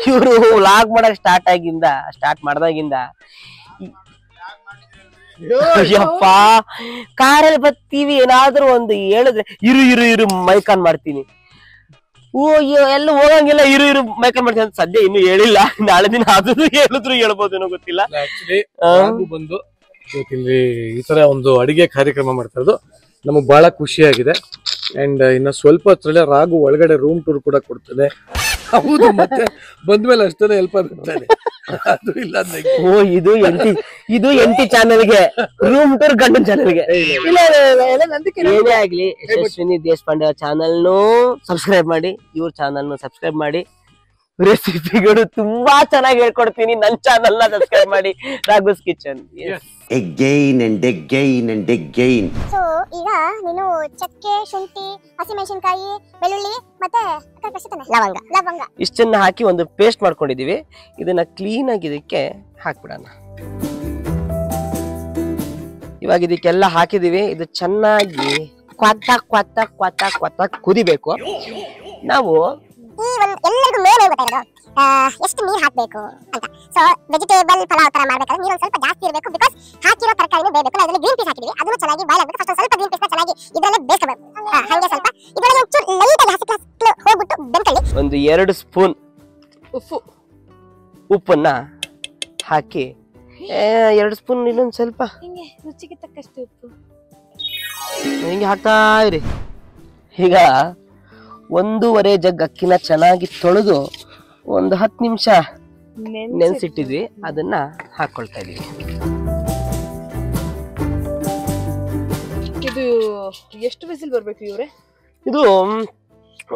ಇವರು ವ್ಲಾಗ್ ಮಾಡಕ್ ಸ್ಟಾರ್ಟ್ ಮಾಡ್ದಾಗಿಂದ ಅಯ್ಯಪ್ಪ ಕಾರಲ್ಲಿ ಬರ್ತೀವಿ, ಏನಾದ್ರೂ ಒಂದು ಹೇಳಿದ್ರೆ ಇರು ಮೈಕಾನ್ ಮಾಡ್ತೀನಿ. ಎಲ್ಲ ಹೋಗಂಗಿಲ್ಲ, ಇರು ಮೈಕಾನ್ ಮಾಡ್ತೀನಿ ಅಂತ ಸದ್ಯ ಇನ್ನು ಹೇಳಿಲ್ಲ. ನಾಳೆ ದಿನ ಆದ್ರೂ ಹೇಳ್ಬೋದೇನೋ ಗೊತ್ತಿಲ್ಲ. ಆಕ್ಚುಲಿ ಬಂದು ಇಲ್ಲಿ ಈ ತರ ಒಂದು ಅಡಿಗೆ ಕಾರ್ಯಕ್ರಮ ಮಾಡ್ತಾ ಇರೋದು ನಮಗ್ ಬಹಳ ಖುಷಿಯಾಗಿದೆ. ಅಂಡ್ ಇನ್ನ ಸ್ವಲ್ಪ ಹೊತ್ತರಲ್ಲೇ ರಾಘು ಒಳಗಡೆ ರೂಮ್ ಟೂರ್ ಕೂಡ ಕೊಡ್ತಾನೆ. ಹೌದು, ಮತ್ತೆ ಬಂದ್ಮೇಲೆ ಅಷ್ಟೇ ಹೆಲ್ಪ್ ಆಗುತ್ತಾನೆ. ಅದು ಇಲ್ಲ ಇದು ಎಂಟಿ ಚಾನೆಲ್ಗೆ, ರೂಮ್ ಟೂರ್ ಗಂಡನ್ ಚಾನೆಲ್ಗೆ. ಏನೇ ಆಗ್ಲಿ ಯಶಸ್ವಿನಿ ದೇಶಪಾಂಡೆ ಚಾನೆಲ್ನು ಸಬ್ಸ್ಕ್ರೈಬ್ ಮಾಡಿ, ಇವ್ರ ಚಾನೆಲ್ನು ಸಬ್ಸ್ಕ್ರೈಬ್ ಮಾಡಿ. ರೆಸಿಪಿಗಳು ತುಂಬಾ ಚೆನ್ನಾಗಿ ಹೇಳ್ಕೊಡ್ತೀನಿ. ನನ್ನ ಚಾನೆಲ್ ನ ಸಬ್ಸ್ಕ್ರೈಬ್ ಮಾಡಿ, Raghu's kitchen. Again and again and again. So ಈಗ ನೀನು ಚಕ್ಕೆ, ಶುಂಠಿ, ಹಸಿಮೆಣಸಿನಕಾಯಿ, ಬೆಳ್ಳುಳ್ಳಿ ಮತ್ತೆ ಲವಂಗ ಇಷ್ಟನ್ನ ಹಾಕಿ ಒಂದು ಪೇಸ್ಟ್ ಮಾಡ್ಕೊಂಡಿದೀವಿ. ಇದನ್ನ ಕ್ಲೀನ್ ಆಗಿ ಇದಕ್ಕೆ ಹಾಕ್ಬಿಡೋಣ. ಇವಾಗ ಇದಕ್ಕೆಲ್ಲ ಹಾಕಿದೀವಿ. ಇದು ಚೆನ್ನಾಗಿ ಕ್ವಾತ ಕುದಿಬೇಕು. ನಾವು ಎಲ್ಲರಿಗೂ ಮೇನ್ ಏನ್ ಗೊತ್ತಾಗೋದು, ಎಷ್ಟು ನೀರ್ ಹಾಕ್ಬೇಕು ಅಂತ. ಸೊ ವೆಜಿಟೇಬಲ್ ಪಲಾವ್ ತರ ಮಾಡ್ಬೇಕಾದ್ರೆ ನೀರು ಸ್ವಲ್ಪ ಜಾಸ್ತಿ ಇರಬೇಕು. ಬಿಕಾಸ್ ಹಾಕಿರೋ ತರಕಾರಿನೂ ಬೇಯಬೇಕು. ನಾವು ಗ್ರೀನ್ ಪೀಸ್ ಹಾಕಿದೀವಿ, ಅದನ್ನು ಚೆನ್ನಾಗಿ ಬಾಯ್ಲ್ ಆಗಬೇಕು. ಫಸ್ಟ್ ಸ್ವಲ್ಪ ಗ್ರೀನ್ ಪೀಸ್ ಚೆನ್ನಾಗಿ ಇದರಲ್ಲೇ ಬೇಯಿಸಬೇಕು. ಹಾಗೆ ಸ್ವಲ್ಪ ಇದರಲ್ಲಿ ಒಂಚೂರು ಲೈಟ್ ಆಗಿ ಹಸಿ ಹೋಗ್ಬಿಟ್ಟು ಬೆಂಕಲ್ಲಿ ಒಂದು 2 ಸ್ಪೂನ್ ಉಪ್ಪನ್ನ ಹಾಕಿ, 2 ಸ್ಪೂನ್ ಇನ್ನೊಂದು ಸ್ವಲ್ಪ ರುಚಿಗೆ ತಕ್ಕಷ್ಟು ಉಪ್ಪು ಹಿಂಗೆ ಹಾಕ್ತಾ ಇರಿ. ಈಗ 1.5 ಜಗ್ ಅಕ್ಕಿನ ಚೆನ್ನಾಗಿ ತೊಳೆದು ಒಂದು 10 ನಿಮಿಷ ನೆನ್ಸಿಟ್ಟಿದ್ವಿ. ಅದನ್ನ ಹಾಕೊಳ್ತಾ ಇದೀವಿ. ಇದು ಎಷ್ಟು ವಿಸಿಲ್ ಬರ್ಬೇಕು ಇವ್ರೆ? ಇದು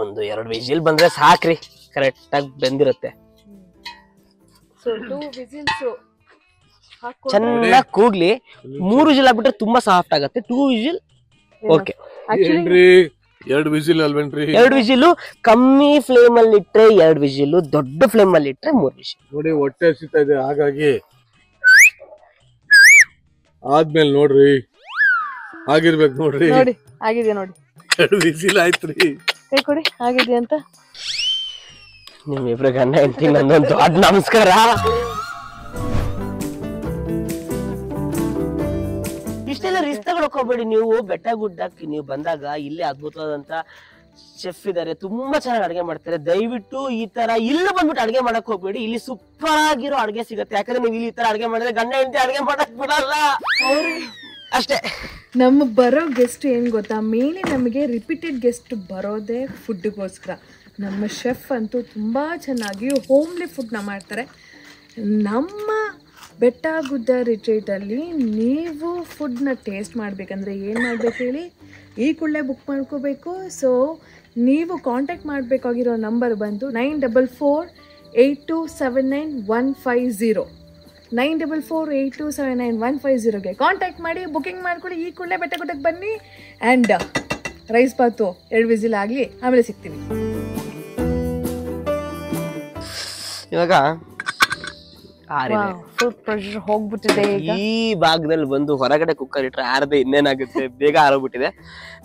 ಒಂದು 2 ವಿಸಿಲ್ ಬಂದ್ರೆ ಸಾಕ್ರಿ, ಕರೆಕ್ಟ್ ಆಗಿ ಬೆಂದಿರುತ್ತೆ. ಸೊ 2 ವಿಸಿಲ್ಸ್ ಚೆನ್ನಾಗಿ ಕೂಗ್ಲಿ. 3 ವಿಸಿಲ್ ಆಗ್ಬಿಟ್ರೆ ತುಂಬಾ ಸಾಫ್ಟ್ ಆಗುತ್ತೆ. 2 ವಿಸಿಲ್ ಓಕೆ. ಏನ್ರಿ 2 ವಿಸಿಲ್ ಅಲ್ವೇನ್ರಿ? 2 ವಿಸಿಲ್ ಕಮ್ಮಿ ಫ್ಲೇಮ್ ಅಲ್ಲಿ ಇಟ್ರೆ 2 ವಿಸಿಲ್, ದೊಡ್ಡ ಫ್ಲೇಮ್ ಅಲ್ಲಿ ಇಟ್ರೆ 3 ವಿಸಿಲ್. ನೋಡಿ ಹೊಟ್ಟೆ ಹಸಿತಾ ಇದೆ, ಹಾಗಾಗಿ ಆದ್ಮೇಲೆ ನೋಡ್ರಿ ಆಗಿರ್ಬೇಕು ನೋಡ್ರಿ. ನೋಡಿ ಆಗಿದೆ ನೋಡಿ. 2 ವಿಸಿಲ್ ಆಯ್ತ್ರಿ. ಕೈ ಕೊಡಿ ಆಗಿದೆಯಾ ಅಂತ. ನಿಮ್ಮಿಬ್ರು ಗಂಡ ಹೆಂಡತಿ ನಂದೊಂದು ದೊಡ್ಡ ನಮಸ್ಕಾರ. ಇಷ್ಟೆಲ್ಲ ರಿಸ್ಕ್ ತಗೊಳಕ್ ಹೋಗ್ಬೇಡಿ ನೀವು. ಬೆಟ್ಟ ಗುಡ್ಡಕ್ಕೆ ನೀವು ಬಂದಾಗ ಇಲ್ಲಿ ಅದ್ಭುತವಾದಂತ ಶೆಫ್ ಇದಾರೆ, ತುಂಬಾ ಚೆನ್ನಾಗಿ ಅಡ್ಗೆ ಮಾಡ್ತಾರೆ. ದಯವಿಟ್ಟು ಈ ತರ ಇಲ್ಲಿ ಬಂದ್ಬಿಟ್ಟು ಅಡ್ಗೆ ಮಾಡಕ್ ಹೋಗ್ಬೇಡಿ. ಇಲ್ಲಿ ಸೂಪರ್ ಆಗಿರೋ ಅಡ್ಗೆ ಸಿಗುತ್ತೆ. ಯಾಕಂದ್ರೆ ನೀವು ಇಲ್ಲಿ ಈ ತರ ಅಡ್ಗೆ ಮಾಡಿದ್ರೆ ಗಂಡ ಹೆಂಡತಿ ಅಡ್ಗೆ ಮಾಡಕ್ ಬಿಡಲ್ಲ ಅಷ್ಟೇ. ನಮ್ಮ ಬರೋ ಗೆಸ್ಟ್ ಏನ್ ಗೊತ್ತಾ, ಮೇನ್ ನಮಗೆ ರಿಪೀಟೆಡ್ ಗೆಸ್ಟ್ ಬರೋದೇ ಫುಡ್ಗೋಸ್ಕರ. ನಮ್ಮ ಶೆಫ್ ಅಂತೂ ತುಂಬಾ ಚೆನ್ನಾಗಿ ಹೋಮ್ಲಿ ಫುಡ್ನ ಮಾಡ್ತಾರೆ. ನಮ್ಮ ಬೆಟ್ಟ ಗುಡ್ಡ ರಿಟ್ರೀಟಲ್ಲಿ ನೀವು ಫುಡ್ನ ಟೇಸ್ಟ್ ಮಾಡಬೇಕಂದ್ರೆ ಏನು ಮಾಡಬೇಕು ಹೇಳಿ, ಈ ಕೂಡಲೇ ಬುಕ್ ಮಾಡ್ಕೋಬೇಕು. ಸೊ ನೀವು ಕಾಂಟ್ಯಾಕ್ಟ್ ಮಾಡಬೇಕಾಗಿರೋ ನಂಬರ್ ಬಂದು 9448279150 9448279150ಗೆ ಕಾಂಟ್ಯಾಕ್ಟ್ ಮಾಡಿ ಬುಕಿಂಗ್ ಮಾಡ್ಕೊಳ್ಳಿ. ಈ ಕೂಡಲೇ ಬೆಟ್ಟ ಗುಡ್ಡಕ್ಕೆ ಬನ್ನಿ. ಆ್ಯಂಡ್ ರೈಸ್ ಬಾತು 2 ವಿಸಿಲ್ ಆಗಲಿ, ಆಮೇಲೆ ಸಿಗ್ತೀವಿ. ಇವಾಗ ಫುಲ್ ಪ್ರೆಷರ್ ಹೋಗ್ಬಿಟ್ಟಿದೆ. ಈ ಭಾಗದಲ್ಲಿ ಬಂದು ಹೊರಗಡೆ ಕುಕ್ಕರ್ ಇಟ್ರೆ ಆರದೆ ಇನ್ನೇನಾಗುತ್ತೆ, ಬೇಗ ಆರೋಗ್ಬಿಟ್ಟಿದೆ.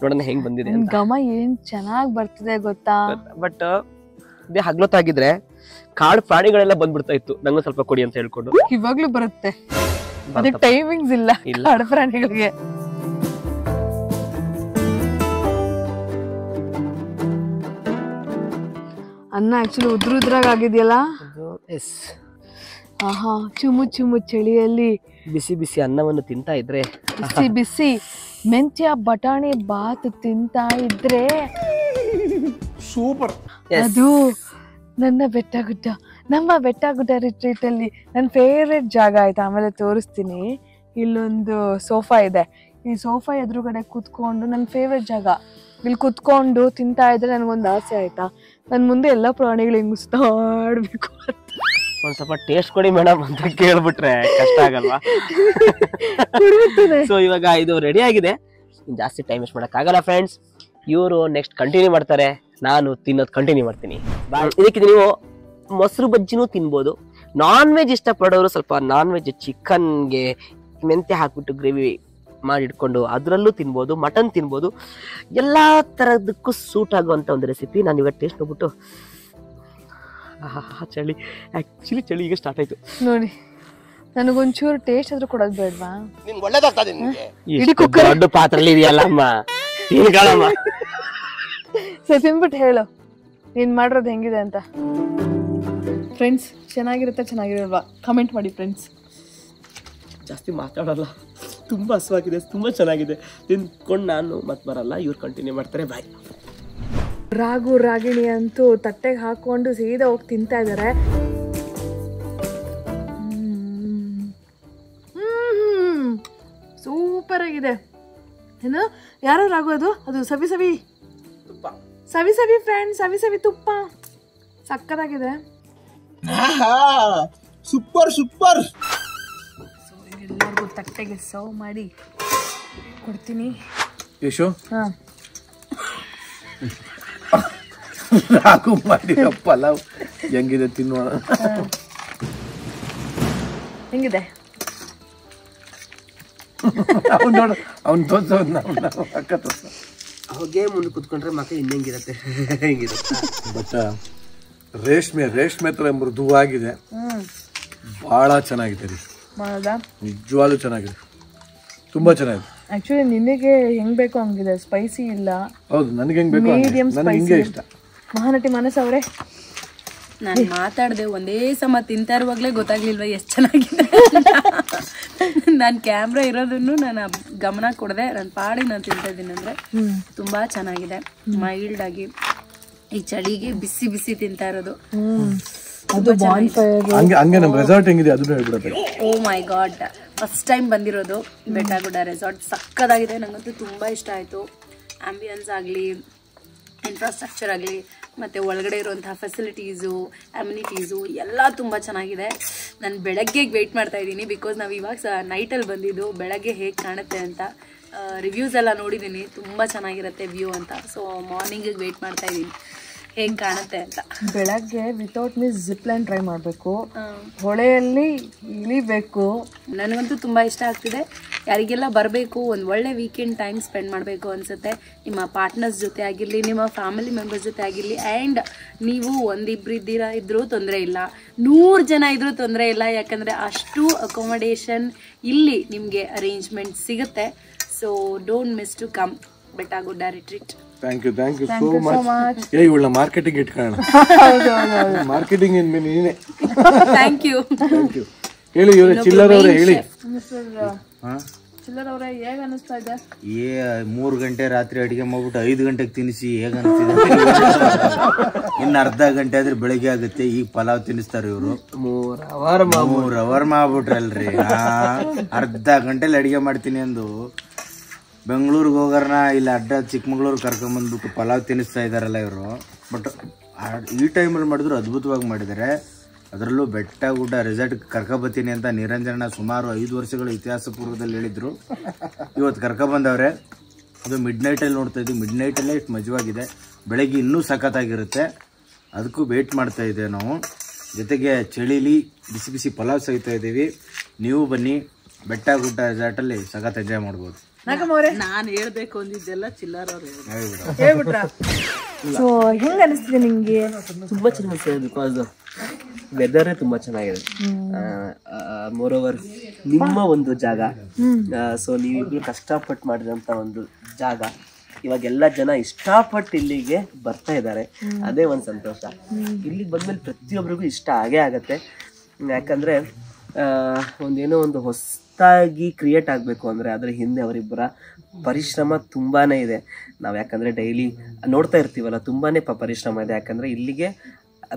ನೋಡೋಣ ಹೆಂಗ್ ಬಂದಿದೆ ಅಂತ. ಘಮ ಏನ್ ಚೆನ್ನಾಗ್ ಬರ್ತಿದೆ ಗೊತ್ತಾ. ಬಟ್ ಇದೇ ಹಗ್ಲೊತ್ತಾಗಿದ್ರೆ ಕಾಡು ಪ್ರಾಣಿಗಳೆಲ್ಲ ಬಂದ್ಬಿಡ್ತಾ ಇತ್ತು, ನಂಗೊಂದು ಸ್ವಲ್ಪ ಕೊಡಿ ಅಂತ ಹೇಳ್ಕೊಂಡು. ಇವಾಗ್ಲೂ ಬರುತ್ತೆ, ಅದಕ್ಕೆ ಟೈಮಿಂಗ್ಸ್ ಇಲ್ಲ ಕಾಡು ಪ್ರಾಣಿಗಳಿಗೆ. ಅನ್ನ ಆಕ್ಚುಲಿ ಉದ್ರಾಗ ಆಗಿದೆಯಲ್ಲ. ಎಸ್. ಆಹಾ, ಚುಮು ಚುಮು ಚಳಿಯಲ್ಲಿ ಬಿಸಿ ಬಿಸಿ ಅನ್ನವನ್ನು ತಿಂತಾ ಇದ್ರೆ, ಬಿಸಿ ಬಿಸಿ ಮೆಂತ್ಯ ಬಟಾಣಿ ಬಾತ್ ತಿಂತಾ ಇದ್ರೆ ಸೂಪರ್. ಅದು ನನ್ನ ಬೆಟ್ಟ ಗುಡ್ಡ. ನಮ್ಮ ಬೆಟ್ಟ ಗುಡ್ಡ ರಿಟ್ರೀಟ್ ಅಲ್ಲಿ ನನ್ನ ಫೇವ್ರೆಟ್ ಜಾಗ ಆಯ್ತಾ, ಆಮೇಲೆ ತೋರಿಸ್ತೀನಿ. ಇಲ್ಲೊಂದು ಸೋಫಾ ಇದೆ. ಈ ಸೋಫಾ ಎದುರುಗಡೆ ಕೂತ್ಕೊಂಡು ನನ್ನ ಫೇವ್ರೆಟ್ ಜಾಗ, ಇಲ್ಲಿ ಕುತ್ಕೊಂಡು ತಿಂತಾ ಇದ್ರೆ ನನಗೊಂದು ಆಸೆ ಆಯ್ತಾ, ನನ್ ಮುಂದೆ ಎಲ್ಲ ಪ್ರಾಣಿಗಳು ಹಿಂಗ್ ಸುತ್ತಾಡ್ಬೇಕು ಅಂತ. ಒಂದ್ ಸ್ವಲ್ಪ ಟೇಸ್ಟ್ ಕೊಡಿ ಮೇಡಮ್ ಅಂತ ಕೇಳ್ಬಿಟ್ರೆ ಕಷ್ಟ ಆಗಲ್ವಾ? ಸೊ ಇವಾಗ ಇದು ರೆಡಿ ಆಗಿದೆ, ಜಾಸ್ತಿ ಟೈಮ್ ವೇಸ್ಟ್ ಮಾಡಕ್ ಆಗಲ್ಲ ಫ್ರೆಂಡ್ಸ್. ಇವರು ನೆಕ್ಸ್ಟ್ ಕಂಟಿನ್ಯೂ ಮಾಡ್ತಾರೆ, ನಾನು ತಿನ್ನೋದು ಕಂಟಿನ್ಯೂ ಮಾಡ್ತೀನಿ. ಇದಕ್ಕೆ ನೀವು ಮೊಸರು ಬಜ್ಜಿನೂ ತಿನ್ಬೋದು. ನಾನ್ ವೆಜ್ ಇಷ್ಟಪಡೋರು ಸ್ವಲ್ಪ ನಾನ್ ವೆಜ್ ಚಿಕನ್ಗೆ ಮೆಂತ್ಯ ಹಾಕ್ಬಿಟ್ಟು ಗ್ರೇವಿ ಮಾಡಿಟ್ಕೊಂಡು ಅದರಲ್ಲೂ ತಿನ್ಬೋದು, ಮಟನ್ ತಿನ್ಬೋದು. ಎಲ್ಲ ಥರದಕ್ಕೂ ಸೂಟ್ ಆಗುವಂಥ ಒಂದು ರೆಸಿಪಿ. ನಾನು ಇವಾಗ ಟೇಸ್ಟ್ ನೋಡ್ಬಿಟ್ಟು ಚಳಿ, ಆ್ಯಕ್ಚುಲಿ ಚಳಿ ಈಗ ಸ್ಟಾರ್ಟ್ ಆಯಿತು ನೋಡಿ. ನನಗೊಂಚೂರು ಟೇಸ್ಟ್ ಆದ್ರೂ ಕೊಡೋದು ಬೇಡವಾ? ಇಡೀ ಕುಕ್ಕರ್ ದೊಡ್ಡ ಪಾತ್ರೆಯಲ್ಲಿ ಇದೆಯಲ್ಲ ಅಮ್ಮ, ತಿನ್ಕೊಳ್ಳಮ್ಮ. ಸರಿ ತಿನ್ಬಿಟ್ಟು ಹೇಳು ನೀನು ಮಾಡಿರೋದು ಹೆಂಗಿದೆ ಅಂತ. ಫ್ರೆಂಡ್ಸ್ ಚೆನ್ನಾಗಿರುತ್ತೆ ಚೆನ್ನಾಗಿರಲ್ವಾ ಕಮೆಂಟ್ ಮಾಡಿ ಫ್ರೆಂಡ್ಸ್. ಜಾಸ್ತಿ ಮಾತಾಡಲ್ಲ, ತುಂಬ ಹಸುವಾಗಿದೆ, ತುಂಬ ಚೆನ್ನಾಗಿದೆ. ತಿನ್ಕೊಂಡು ನಾನು ಮತ್ತೆ ಬರಲ್ಲ, ಇವ್ರು ಕಂಟಿನ್ಯೂ ಮಾಡ್ತಾರೆ. ಬಾಯ್. ರಾಗು ರಾಗಿಣಿ ಅಂತೂ ತಟ್ಟೆಗೆ ಹಾಕೊಂಡು ಸೀದಾ ಹೋಗಿ ತಿಂತಾ ಇದ್ದಾರೆ. ಸೂಪರ್ ಆಗಿದೆ. ಏನು ಯಾರೋ ರಾಗು ಅದು ಸವಿ ಸವಿ ತುಪ್ಪ, ಸವಿ ಸವಿ ಫ್ರೆಂಡ್ಸ್, ಸವಿ ಸವಿ ತುಪ್ಪ ಸಕ್ಕತ್ತಾಗಿದೆ. Super super. ಸೊ ಎಲ್ಲರಿಗೂ ತಟ್ಟೆಗೆ ಸರ್ವ್ ಮಾಡಿ ಕೊಡ್ತೀನಿ. ಯಶು, ಹಾ, ರಾಗು ಮಾಡಿರೋ ಪಲಾವ್ ಹೆಂಗಿದೆ ತಿನ್ನೋಣ. ಹೆಂಗಿದೆ ಅವ್ನು ನೋಡು, ಅವ್ನು ತೋರ್ಸೋದು ನಾವು ಅಕ್ಕ ತೋರ್ಸೋ. ಅವಾಗೇ ಮುಂದೆ ಕುತ್ಕೊಂಡ್ರೆ ಮತ್ತೆ ಇನ್ನೆಂಗಿರುತ್ತೆ ಹೆಂಗಿರುತ್ತೆ. ಬಟ್ ರೇಷ್ಮೆ ತರ ಮೃದುವಾಗಿದೆ, ಬಹಳ ಚೆನ್ನಾಗಿದೆ ರೀ. ಹೌದಾ? ನಿಜವಾಗ್ಲೂ ಚೆನ್ನಾಗಿದೆ, ತುಂಬಾ ಚೆನ್ನಾಗಿದೆ. ಆಕ್ಚುಲಿ ನಿನಗೆ ಹೆಂಗ್ ಬೇಕೋ ಹಂಗಿದೆ, ಸ್ಪೈಸಿ ಇಲ್ಲ. ಹೌದು, ನನಗೆ ಹೆಂಗ್ ಬೇಕು ಮೀಡಿಯಂ ನನಗೆ ಹಿಂಗೆ ಇಷ್ಟ. ಮಹಾನಟಿ ಮನಸ್ ಅವರೇ, ನಾನು ಮಾತಾಡ್ದೆ ಒಂದೇ ಸಮ ತಿಂತಾ ಇರುವಾಗ್ಲೇ ಗೊತ್ತಾಗ್ಲಿಲ್ವಾ ಎಷ್ಟು ಚೆನ್ನಾಗಿದೆ. ನಾನು ಕ್ಯಾಮ್ರಾ ಇರೋದನ್ನು ನಾನು ಗಮನ ಕೊಡದೆ ನನ್ನ ಪಾಡಿ ನಾನು ತಿಂತಾ ಇದ್ದೀನಿ. ಅಂದ್ರೆ ತುಂಬಾ ಚೆನ್ನಾಗಿದೆ, ಮೈಲ್ಡ್ ಆಗಿ ಈ ಚಳಿಗೆ ಬಿಸಿ ಬಿಸಿ ತಿಂತಾ ಇರೋದು. ಅದು ಬಾನ್ಫೈರ್ ಹಂಗೆ ನಮ್ಮ ರೆಸಾರ್ಟ್ ಹೆಂಗಿದೆ ಅದನ್ನ ಹೇಳ್ಬಿಡಬೇಕು. ಓ ಮೈ ಗಾಡ್, ಫಸ್ಟ್ ಟೈಮ್ ಬಂದಿರೋದು ಬೆಟ್ಟಗುಡ್ಡ ರೆಸಾರ್ಟ್. ಸಕ್ಕದಾಗಿದೆ, ನಂಗಂತೂ ತುಂಬ ಇಷ್ಟ ಆಯಿತು. ಆಂಬಿಯನ್ಸ್ ಆಗಲಿ, ಇನ್ಫ್ರಾಸ್ಟ್ರಕ್ಚರ್ ಆಗಲಿ, ಮತ್ತು ಒಳಗಡೆ ಇರುವಂತಹ ಫೆಸಿಲಿಟೀಸು, ಅಮ್ಯುನಿಟೀಸು ಎಲ್ಲ ತುಂಬ ಚೆನ್ನಾಗಿದೆ. ನಾನು ಬೆಳಗ್ಗೆಗೆ ವೆಯ್ಟ್ ಮಾಡ್ತಾ ಇದ್ದೀನಿ, ಬಿಕಾಸ್ ನಾವು ಇವಾಗ ನೈಟಲ್ಲಿ ಬಂದಿದ್ದು, ಬೆಳಗ್ಗೆ ಹೇಗೆ ಕಾಣುತ್ತೆ ಅಂತ ರಿವ್ಯೂಸ್ ಎಲ್ಲ ನೋಡಿದ್ದೀನಿ, ತುಂಬ ಚೆನ್ನಾಗಿರುತ್ತೆ ವ್ಯೂ ಅಂತ. ಸೊ ಮಾರ್ನಿಂಗಿಗೆ ವೆಯ್ಟ್ ಮಾಡ್ತಾ ಇದ್ದೀನಿ ಹೇಗೆ ಕಾಣುತ್ತೆ ಅಂತ. ಬೆಳಗ್ಗೆ without miss zip line try ಮಾಡಬೇಕು, ಹೊಳೆಯಲ್ಲಿ ಇಳಿಬೇಕು. ನನಗಂತೂ ತುಂಬ ಇಷ್ಟ ಆಗ್ತಿದೆ. ಯಾರಿಗೆಲ್ಲ ಬರಬೇಕು, ಒಂದು ಒಳ್ಳೆ ವೀಕೆಂಡ್ ಟೈಮ್ ಸ್ಪೆಂಡ್ ಮಾಡಬೇಕು ಅನಿಸುತ್ತೆ, ನಿಮ್ಮ ಪಾರ್ಟ್ನರ್ಸ್ ಜೊತೆ ಆಗಿರಲಿ, ನಿಮ್ಮ ಫ್ಯಾಮಿಲಿ ಮೆಂಬರ್ಸ್ ಜೊತೆ ಆಗಿರಲಿ, ಆ್ಯಂಡ್ ನೀವು ಒಂದಿಬ್ಬರು ಇದ್ರೂ ತೊಂದರೆ ಇಲ್ಲ, 100 ಜನ ಇದ್ರೂ ತೊಂದರೆ ಇಲ್ಲ, ಯಾಕಂದರೆ ಅಷ್ಟು ಅಕೊಮಡೇಷನ್ ಇಲ್ಲಿ ನಿಮಗೆ ಅರೇಂಜ್ಮೆಂಟ್ ಸಿಗುತ್ತೆ. So don't miss to come Bettagudda retreat. Thank you so much. ಇವಳ ಮಾರ್ಕೆಟಿಂಗ್ ಇಟ್ಕೊಳ್ಳೋಣ. ಮಾರ್ಕೆಟಿಂಗ್ ನೀನೇ. Thank you. ಹೇಳಿ ಇವ್ರೆ ಚಿಲ್ಲರ್ ಅವರೇ, ಹೇಳಿ. ಚಿಲ್ಲರ್ ಅವರೇ, ಹೇಗೆ ಅನಿಸ್ತಾ ಇದೆ? 3 ಗಂಟೆ ರಾತ್ರಿ ಅಡಿಗೆ ಮಾಡ್ಬಿಟ್ಟು 5 ಗಂಟೆಗೆ ತಿನ್ನಿಸಿ ಹೇಗೆ ಅನಿಸ್ತಿದೆ? ಇನ್ನು ಅರ್ಧ ಗಂಟೆ ಆದ್ರೆ ಬೆಳಿಗ್ಗೆ ಆಗುತ್ತೆ. ಈಗ ಪಲಾವ್ ತಿನ್ನಿಸ್ತಾರೆ ಇವರು. 3 ಅವರ್ ಮಾಡ್ಬಿಟ್ರಲ್ರಿ. ಅರ್ಧ ಗಂಟೆಲಿ ಅಡಿಗೆ ಮಾಡ್ತೀನಿ ಅಂದು ಬೆಂಗಳೂರಿಗೆ ಹೋಗೋರ್ನ ಇಲ್ಲಿ ಅಡ್ಡ ಚಿಕ್ಕಮಗಳೂರು ಕರ್ಕೊಂಬಂದ್ಬಿಟ್ಟು ಪಲಾವ್ ತಿನ್ನಿಸ್ತಾ ಇದಾರಲ್ಲ ಇವರು. ಬಟ್ ಈ ಟೈಮಲ್ಲಿ ಮಾಡಿದ್ರು ಅದ್ಭುತವಾಗಿ ಮಾಡಿದ್ದಾರೆ. ಅದರಲ್ಲೂ ಬೆಟ್ಟಗುಡ್ಡ ರೆಸಾರ್ಟ್ ಕರ್ಕೊಬತ್ತೀನಿ ಅಂತ ನಿರಂಜನ ಸುಮಾರು 5 ವರ್ಷಗಳ ಇತಿಹಾಸ ಪೂರ್ವದಲ್ಲಿ ಹೇಳಿದ್ರು. ಇವತ್ತು ಕರ್ಕೊಬಂದವ್ರೆ. ಅದು ಮಿಡ್ ನೈಟಲ್ಲಿ ನೋಡ್ತಾ ಇದ್ವಿ. ಮಿಡ್ ನೈಟಲ್ಲೇ ಇಷ್ಟು ಮಜವಾಗಿದೆ. ಬೆಳಗ್ಗೆ ಇನ್ನೂ ಸಖತ್ತಾಗಿರುತ್ತೆ. ಅದಕ್ಕೂ ವೇಟ್ ಮಾಡ್ತಾ ಇದ್ದೇವೆ ನಾವು. ಜೊತೆಗೆ ಚಳಿಲಿ ಬಿಸಿ ಬಿಸಿ ಪಲಾವ್ ಸಹಿತಾ ಇದ್ದೀವಿ. ನೀವು ಬನ್ನಿ, ಬೆಟ್ಟಗುಡ್ಡ ರೆಸಾರ್ಟಲ್ಲಿ ಸಖತ್ ಎಂಜಾಯ್ ಮಾಡ್ಬೋದು. ನಾನು ಹೇಳ್ಬೇಕು ಅಂದಿದ್ದೆಲ್ಲ ಚಿಲ್ಲರವ್ರು ಹೇಳ್ಬಿಟ್ರ? ಸೊ ಹೆಂಗ ಅನಿಸ್ತಿದೆ ನಿಮ್ಗೆ? ತುಂಬಾ ಚೆನ್ನಾಗಿದೆ, ಬಿಕಾಸ್ ವೆದರೇ ತುಂಬಾ ಚೆನ್ನಾಗಿದೆ. ಮೋರ್ ಓವರ್ ನಿಮ್ಮ ಒಂದು ಜಾಗ, ಸೊ ನೀವಿಬ್ರು ಕಷ್ಟಪಟ್ಟು ಮಾಡಿದಂತ ಒಂದು ಜಾಗ, ಇವಾಗ ಎಲ್ಲ ಜನ ಇಷ್ಟಪಟ್ಟು ಇಲ್ಲಿಗೆ ಬರ್ತಾ ಇದ್ದಾರೆ. ಅದೇ ಒಂದು ಸಂತೋಷ. ಇಲ್ಲಿಗೆ ಬಂದ್ಮೇಲೆ ಪ್ರತಿಯೊಬ್ಬರಿಗೂ ಇಷ್ಟ ಆಗೇ ಆಗತ್ತೆ. ಯಾಕಂದ್ರೆ ಒಂದೇನೋ ಒಂದು ಹೊಸದಾಗಿ ಕ್ರಿಯೇಟ್ ಆಗಬೇಕು ಅಂದರೆ ಅದರ ಹಿಂದೆ ಅವರಿಬ್ಬರ ಪರಿಶ್ರಮ ತುಂಬಾ ಇದೆ. ನಾವು ಯಾಕಂದರೆ ಡೈಲಿ ನೋಡ್ತಾ ಇರ್ತೀವಲ್ಲ, ತುಂಬಾ ಪರಿಶ್ರಮ ಇದೆ. ಯಾಕಂದರೆ ಇಲ್ಲಿಗೆ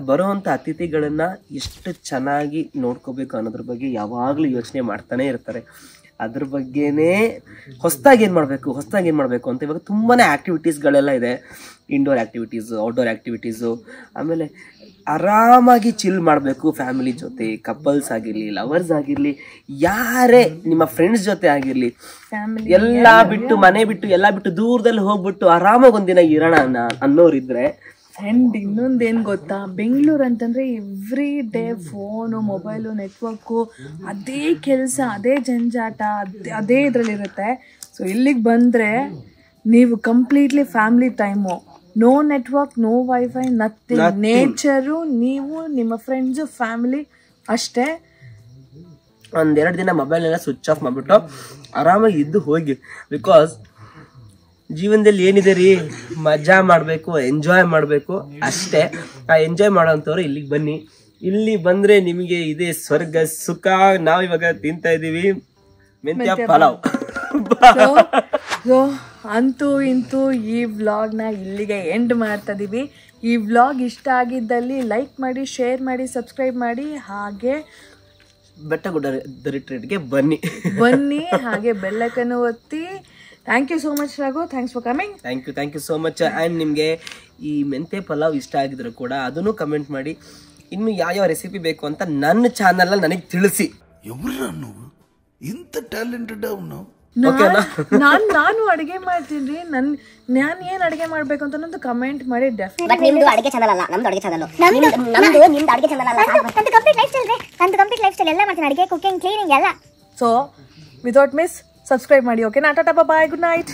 ಬರೋವಂಥ ಅತಿಥಿಗಳನ್ನು ಎಷ್ಟು ಚೆನ್ನಾಗಿ ನೋಡ್ಕೋಬೇಕು ಅನ್ನೋದ್ರ ಬಗ್ಗೆ ಯಾವಾಗಲೂ ಯೋಚನೆ ಮಾಡ್ತಾನೆ ಇರ್ತಾರೆ. ಅದ್ರ ಬಗ್ಗೆನೇ ಹೊಸದಾಗಿ ಏನು ಮಾಡಬೇಕು ಅಂತ ಇವಾಗ ತುಂಬಾ ಆ್ಯಕ್ಟಿವಿಟೀಸ್ಗಳೆಲ್ಲ ಇದೆ. Indoor activities, outdoor activities. ಆಮೇಲೆ ಆರಾಮಾಗಿ ಚಿಲ್ ಮಾಡಬೇಕು ಫ್ಯಾಮಿಲಿ ಜೊತೆ, ಕಪಲ್ಸ್ ಆಗಿರಲಿ, ಲವರ್ಸ್ ಆಗಿರಲಿ, ಯಾರೇ ನಿಮ್ಮ ಫ್ರೆಂಡ್ಸ್ ಜೊತೆ ಆಗಿರಲಿ, ಎಲ್ಲ ಬಿಟ್ಟು ಮನೆ ಬಿಟ್ಟು ಎಲ್ಲ ಬಿಟ್ಟು ದೂರದಲ್ಲಿ ಹೋಗ್ಬಿಟ್ಟು ಆರಾಮಾಗಿ ಒಂದಿನ ಇರೋಣ ಅನ್ನೋರಿದ್ರೆ. ಆ್ಯಂಡ್ ಇನ್ನೊಂದೇನು ಗೊತ್ತಾ, ಬೆಂಗಳೂರು ಅಂತಂದರೆ every day phone, mobile, network, ಅದೇ ಕೆಲಸ, ಅದೇ ಜಂಜಾಟ, ಅದೇ ಇದರಲ್ಲಿರುತ್ತೆ. ಸೊ ಇಲ್ಲಿಗೆ ಬಂದರೆ ನೀವು completely family time, no network, no wifi, nothing. Nature, ನೀವು, ನಿಮ್ಮ ಫ್ರೆಂಡ್ಸು, ಫ್ಯಾಮಿಲಿ ಅಷ್ಟೇ. 1-2 ದಿನ ಮೊಬೈಲ್ನೆಲ್ಲ ಸ್ವಿಚ್ ಆಫ್ ಮಾಡಿಬಿಟ್ಟು ಆರಾಮಾಗಿ ಇದ್ದು ಹೋಗಿ. ಬಿಕಾಸ್ ಜೀವನದಲ್ಲಿ ಏನಿದೆ ರೀ, ಮಜಾ ಮಾಡಬೇಕು, ಎಂಜಾಯ್ ಮಾಡಬೇಕು ಅಷ್ಟೇ. ಆ ಎಂಜಾಯ್ ಮಾಡೋಂಥವ್ರು ಇಲ್ಲಿಗೆ ಬನ್ನಿ. ಇಲ್ಲಿ ಬಂದರೆ ನಿಮಗೆ ಇದೇ ಸ್ವರ್ಗ ಸುಖ. ನಾವಿವಾಗ ತಿಂತಾ ಇದ್ದೀವಿ ಮೆಂತ್ಯ ಪಲಾವ್. ಸೊ ಅಂತೂ ಇಂತೂ ಈ ವ್ಲಾಗ್ನ ಇಲ್ಲಿಗೆ ಎಂಡ್ ಮಾಡ್ತಾ ಇದೀವಿ. ಈ ವ್ಲಾಗ್ ಇಷ್ಟ ಆಗಿದ್ದಲ್ಲಿ ಲೈಕ್ ಮಾಡಿ, ಶೇರ್ ಮಾಡಿ, ಸಬ್ಸ್ಕ್ರೈಬ್ ಮಾಡಿ, ಹಾಗೆ ಬೆಟ್ಟಗುಡ್ಡ ರಿಟ್ರೀಟ್ಗೆ ಬನ್ನಿ. ಹಾಗೆ ಬೆಲ್ಲಕ್ಕನ್ನು ಒತ್ತಿ. Thank you so much Raghu, thanks for coming. Thank you so much. And ನಿಮಗೆ ಈ ಮೆಂತ್ಯ ಪಲಾವ್ ಇಷ್ಟ ಆಗಿದ್ರು ಕೂಡ ಅದನ್ನು ಕಮೆಂಟ್ ಮಾಡಿ. ಇನ್ನು ಯಾವ ರೆಸಿಪಿ ಬೇಕು ಅಂತ ನನ್ನ ಚಾನಲ್ ನನಗೆ ತಿಳಿಸಿ. ಇಂಥ ಟ್ಯಾಲೆಂಟೆಡ್ ನಾನು ಅಡಿಗೆ ಮಾಡ್ತೀನಿ. ನಾನು ಏನ್ ಅಡಿಗೆ ಮಾಡ್ಬೇಕು ಅಂತ ನಂದು ಕಮೆಂಟ್ ಮಾಡಿ. ಬಟ್ ನಿಮ್ದು ಅಡಿಗೆ ಚಾನಲ್ ಅಲ್ಲ, ನಮ್ದು ಅಡಿಗೆ ಚಾನಲ್. ನಿಮ್ದು ಅಡಿಗೆ ಚಾನಲ್ ಅಲ್ಲ, ನಂದು ಕಂಪ್ಲೀಟ್ ಲೈಫ್ ಸ್ಟೈಲ್. ನಂದು ಕಂಪ್ಲೀಟ್ ಲೈಫ್ ಸ್ಟೈಲ್ ಎಲ್ಲ ಮಾಡ್ತೀನಿ, ಅಡಿಗೆ, ಕುಕಿಂಗ್, ಕ್ಲೀನಿಂಗ್ ಎಲ್ಲ. ಸೊ ವಿತೌಟ್ ಮಿಸ್ ಸಬ್ಸ್ಕ್ರೈಬ್ ಮಾಡಿ. ಓಕೆ ನಾ, ಟಾಟಾ, ಬಾಯ್, ಗುಡ್ ನೈಟ್.